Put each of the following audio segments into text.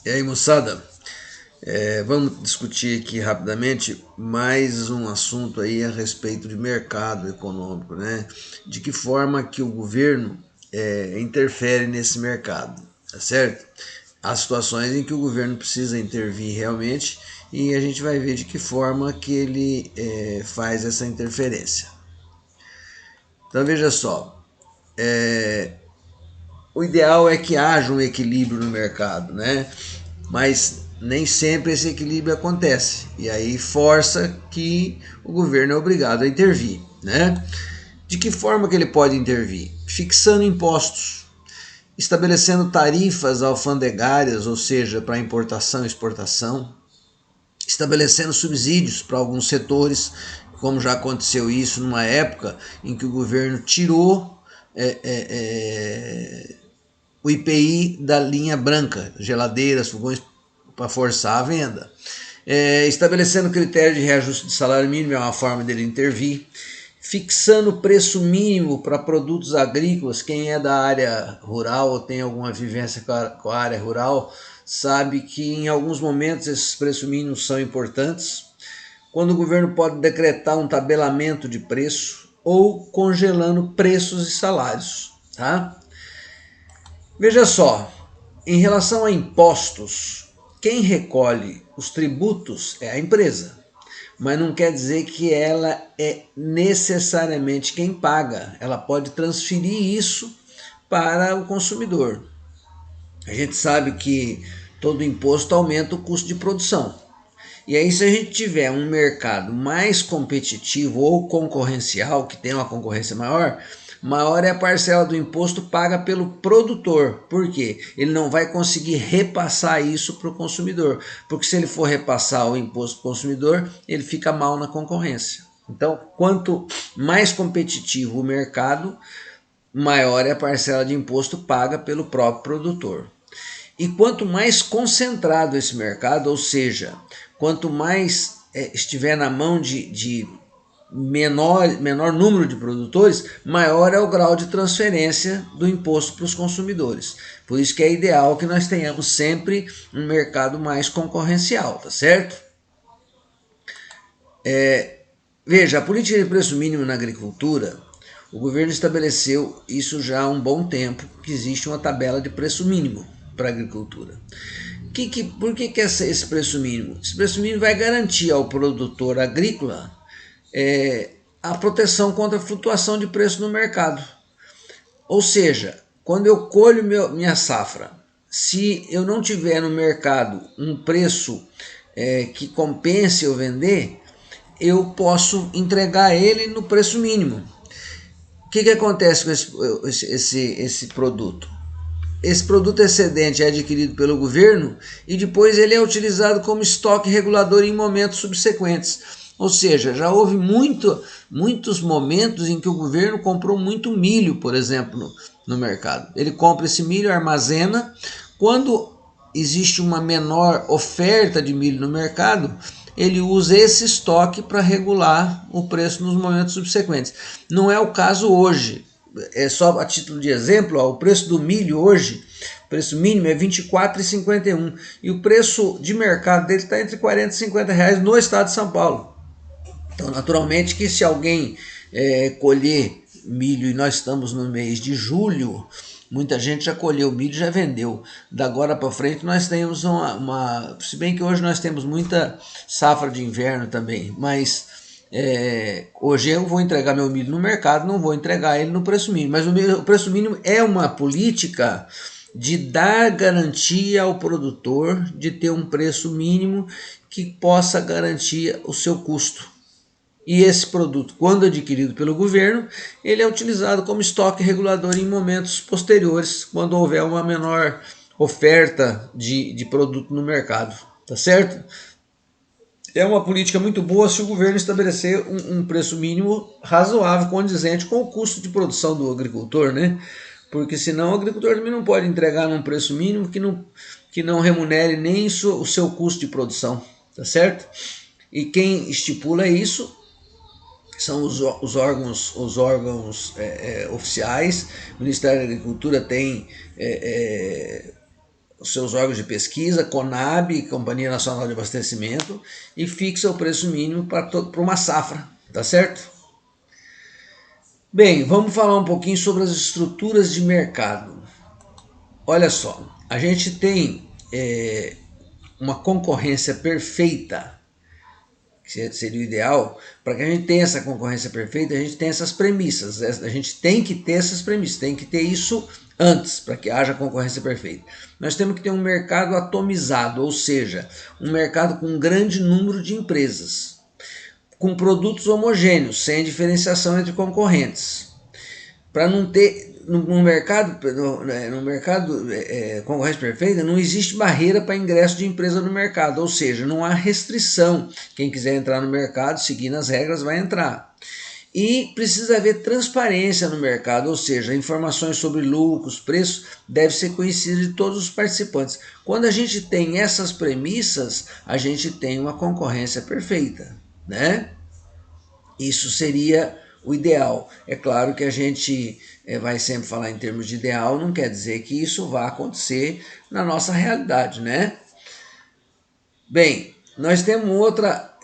E aí, moçada, vamos discutir aqui rapidamente mais um assunto aí a respeito de mercado econômico, né? De que forma que o governo interfere nesse mercado, tá certo? Há situações em que o governo precisa intervir realmente e a gente vai ver de que forma que ele faz essa interferência. Então veja só, o ideal é que haja um equilíbrio no mercado, né? Mas nem sempre esse equilíbrio acontece. E aí força que o governo é obrigado a intervir, né? De que forma que ele pode intervir? Fixando impostos, estabelecendo tarifas alfandegárias, ou seja, para importação e exportação, estabelecendo subsídios para alguns setores, como já aconteceu isso numa época em que o governo tirou o IPI da linha branca, geladeiras, fogões, para forçar a venda. Estabelecendo critério de reajuste de salário mínimo é uma forma dele intervir. Fixando preço mínimo para produtos agrícolas. Quem é da área rural ou tem alguma vivência com a área rural sabe que em alguns momentos esses preços mínimos são importantes. Quando o governo pode decretar um tabelamento de preço ou congelando preços e salários, tá? Veja só, em relação a impostos, quem recolhe os tributos é a empresa, mas não quer dizer que ela é necessariamente quem paga. Ela pode transferir isso para o consumidor. A gente sabe que todo imposto aumenta o custo de produção. E aí, se a gente tiver um mercado mais competitivo ou concorrencial, que tem uma concorrência maior, maior é a parcela do imposto paga pelo produtor. Por quê? Ele não vai conseguir repassar isso para o consumidor. Porque se ele for repassar o imposto para o consumidor, ele fica mal na concorrência. Então, quanto mais competitivo o mercado, maior é a parcela de imposto paga pelo próprio produtor. E quanto mais concentrado esse mercado, ou seja, quanto mais estiver na mão de menor número de produtores, maior é o grau de transferência do imposto para os consumidores. Por isso que é ideal que nós tenhamos sempre um mercado mais concorrencial, tá certo? Veja, a política de preço mínimo na agricultura, o governo estabeleceu isso já há um bom tempo, que existe uma tabela de preço mínimo para a agricultura. Por que é esse preço mínimo? Esse preço mínimo vai garantir ao produtor agrícola a proteção contra a flutuação de preço no mercado. Ou seja, quando eu colho minha safra, se eu não tiver no mercado um preço que compense eu vender, eu posso entregar ele no preço mínimo. O que acontece com esse produto? Esse produto excedente é adquirido pelo governo e depois ele é utilizado como estoque regulador em momentos subsequentes. Ou seja, já houve muitos momentos em que o governo comprou muito milho, por exemplo, no mercado. Ele compra esse milho, armazena. Quando existe uma menor oferta de milho no mercado, ele usa esse estoque para regular o preço nos momentos subsequentes. Não é o caso hoje. É só a título de exemplo, o preço do milho hoje, o preço mínimo é R$ 24,51 e o preço de mercado dele está entre 40 e 50 reais no estado de São Paulo. Então, naturalmente que se alguém colher milho, e nós estamos no mês de julho, muita gente já colheu milho e já vendeu. Da agora para frente nós temos se bem que hoje nós temos muita safra de inverno também, mas hoje eu vou entregar meu milho no mercado, não vou entregar ele no preço mínimo, mas o preço mínimo é uma política de dar garantia ao produtor de ter um preço mínimo que possa garantir o seu custo. E esse produto, quando adquirido pelo governo, ele é utilizado como estoque regulador em momentos posteriores, quando houver uma menor oferta de produto no mercado, tá certo? É uma política muito boa se o governo estabelecer um preço mínimo razoável, condizente com o custo de produção do agricultor, né? Porque senão o agricultor também não pode entregar num preço mínimo que não remunere nem o seu custo de produção, tá certo? E quem estipula isso são os órgãos oficiais. O Ministério da Agricultura tem os seus órgãos de pesquisa, Conab, Companhia Nacional de Abastecimento, e fixa o preço mínimo para uma safra, tá certo? Bem, vamos falar um pouquinho sobre as estruturas de mercado. Olha só, a gente tem uma concorrência perfeita, que seria o ideal. Para que a gente tenha essa concorrência perfeita, a gente tem essas premissas, a gente tem que ter essas premissas, tem que ter isso antes, para que haja concorrência perfeita. Nós temos que ter um mercado atomizado, ou seja, um mercado com um grande número de empresas, com produtos homogêneos, sem diferenciação entre concorrentes. Para não ter, no mercado concorrência perfeita, não existe barreira para ingresso de empresa no mercado, ou seja, não há restrição. Quem quiser entrar no mercado, seguindo as regras, vai entrar. E precisa haver transparência no mercado, ou seja, informações sobre lucros, preços, devem ser conhecidas de todos os participantes. Quando a gente tem essas premissas, a gente tem uma concorrência perfeita, né? Isso seria o ideal. É claro que a gente vai sempre falar em termos de ideal, não quer dizer que isso vá acontecer na nossa realidade, né? Bem, nós temos outra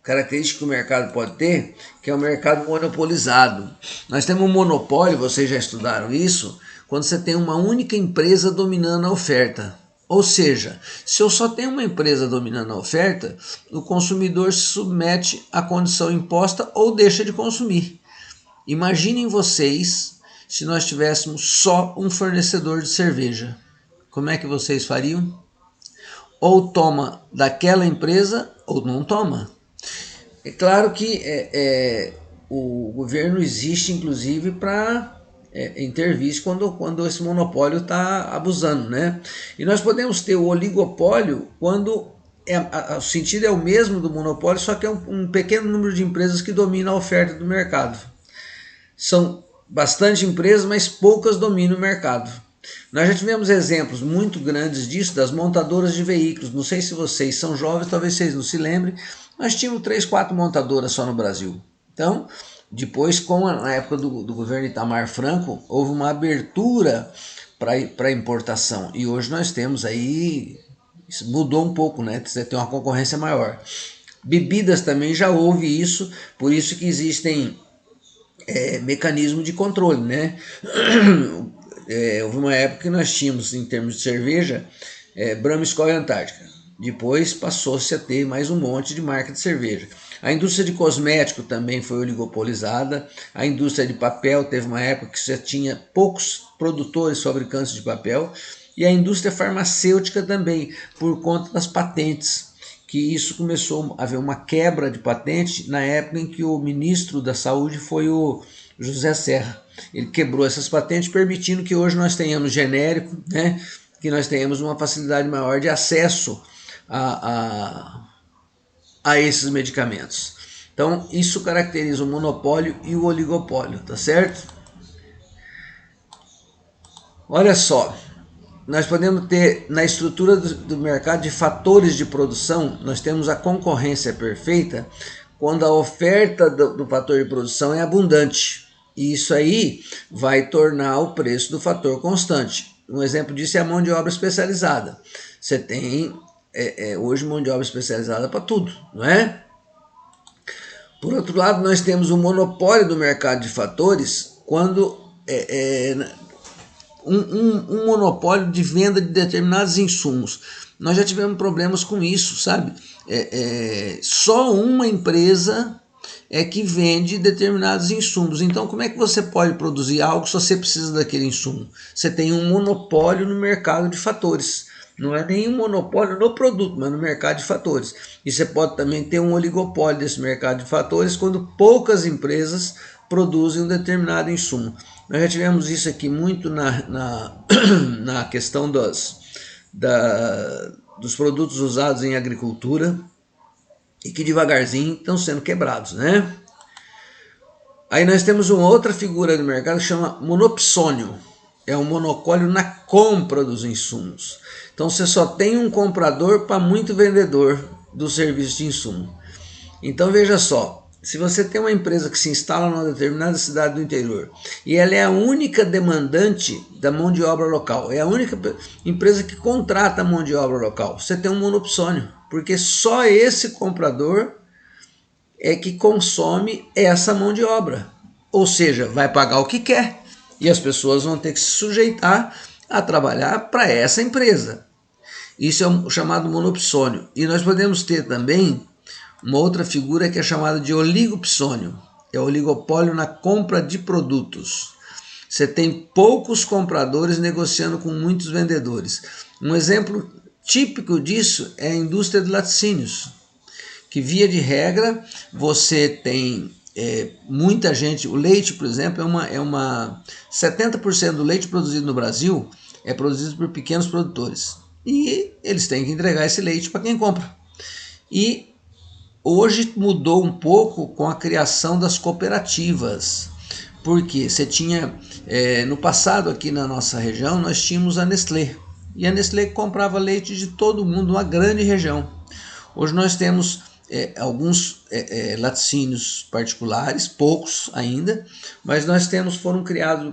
característica que o mercado pode ter, que é o mercado monopolizado. Nós temos um monopólio, vocês já estudaram isso, quando você tem uma única empresa dominando a oferta. Ou seja, se eu só tenho uma empresa dominando a oferta, o consumidor se submete à condição imposta ou deixa de consumir. Imaginem vocês se nós tivéssemos só um fornecedor de cerveja. Como é que vocês fariam? Ou toma daquela empresa ou não toma. É claro que o governo existe, inclusive, para intervir quando esse monopólio está abusando, né? E nós podemos ter o oligopólio quando o sentido é o mesmo do monopólio, só que é um pequeno número de empresas que dominam a oferta do mercado. São bastante empresas, mas poucas dominam o mercado. Nós já tivemos exemplos muito grandes disso, das montadoras de veículos. Não sei se vocês são jovens, talvez vocês não se lembrem. Nós tínhamos 3, 4 montadoras só no Brasil. Então, depois, na época do governo Itamar Franco, houve uma abertura para importação. E hoje nós temos aí, isso mudou um pouco, né? Você tem uma concorrência maior. Bebidas também já houve isso, por isso que existem mecanismo de controle, né? Houve uma época que nós tínhamos, em termos de cerveja, Brahma, Skol e Antártica. Depois passou-se a ter mais um monte de marca de cerveja. A indústria de cosmético também foi oligopolizada. A indústria de papel teve uma época que você tinha poucos produtores, fabricantes de papel. E a indústria farmacêutica também, por conta das patentes. Que isso começou a haver uma quebra de patente na época em que o ministro da Saúde foi o José Serra. Ele quebrou essas patentes, permitindo que hoje nós tenhamos genérico, né? Que nós tenhamos uma facilidade maior de acesso a esses medicamentos. Então, isso caracteriza o monopólio e o oligopólio, tá certo? Olha só, nós podemos ter na estrutura do mercado de fatores de produção, nós temos a concorrência perfeita quando a oferta do fator de produção é abundante. E isso aí vai tornar o preço do fator constante. Um exemplo disso é a mão de obra especializada. Você tem hoje mão de obra especializada para tudo, não é? Por outro lado, nós temos o monopólio do mercado de fatores quando um monopólio de venda de determinados insumos. Nós já tivemos problemas com isso, sabe? Só uma empresa que vende determinados insumos. Então, como é que você pode produzir algo se você precisa daquele insumo? Você tem um monopólio no mercado de fatores. Não é nenhum monopólio no produto, mas no mercado de fatores. E você pode também ter um oligopólio desse mercado de fatores quando poucas empresas produzem um determinado insumo. Nós já tivemos isso aqui muito na questão dos produtos usados em agricultura e que devagarzinho estão sendo quebrados, né? Aí nós temos uma outra figura do mercado que chama monopsônio. É um monopólio na compra dos insumos. Então você só tem um comprador para muito vendedor do serviço de insumo. Então veja só, se você tem uma empresa que se instala numa determinada cidade do interior e ela é a única demandante da mão de obra local, é a única empresa que contrata a mão de obra local, você tem um monopsônio, porque só esse comprador é que consome essa mão de obra, ou seja, vai pagar o que quer e as pessoas vão ter que se sujeitar a trabalhar para essa empresa. Isso é o chamado monopsônio. E nós podemos ter também uma outra figura que é chamada de oligopsônio. É o oligopólio na compra de produtos. Você tem poucos compradores negociando com muitos vendedores. Um exemplo típico disso é a indústria de laticínios, que via de regra você tem muita gente. O leite, por exemplo, 70% do leite produzido no Brasil é produzido por pequenos produtores. E eles têm que entregar esse leite para quem compra. E hoje mudou um pouco com a criação das cooperativas, porque você tinha, no passado aqui na nossa região, nós tínhamos a Nestlé, e a Nestlé comprava leite de todo mundo, uma grande região. Hoje nós temos alguns laticínios particulares, poucos ainda, mas foram criados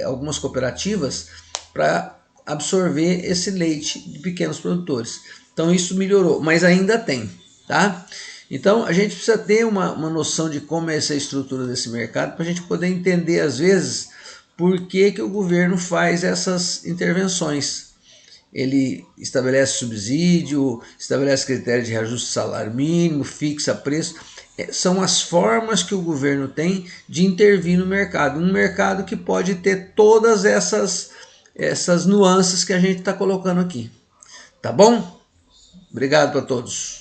algumas cooperativas para absorver esse leite de pequenos produtores. Então isso melhorou, mas ainda tem, tá? Então a gente precisa ter uma noção de como é essa estrutura desse mercado para a gente poder entender às vezes por que o governo faz essas intervenções. Ele estabelece subsídio, estabelece critério de reajuste de salário mínimo, fixa preço. São as formas que o governo tem de intervir no mercado. Um mercado que pode ter todas essas nuances que a gente está colocando aqui. Tá bom? Obrigado para todos.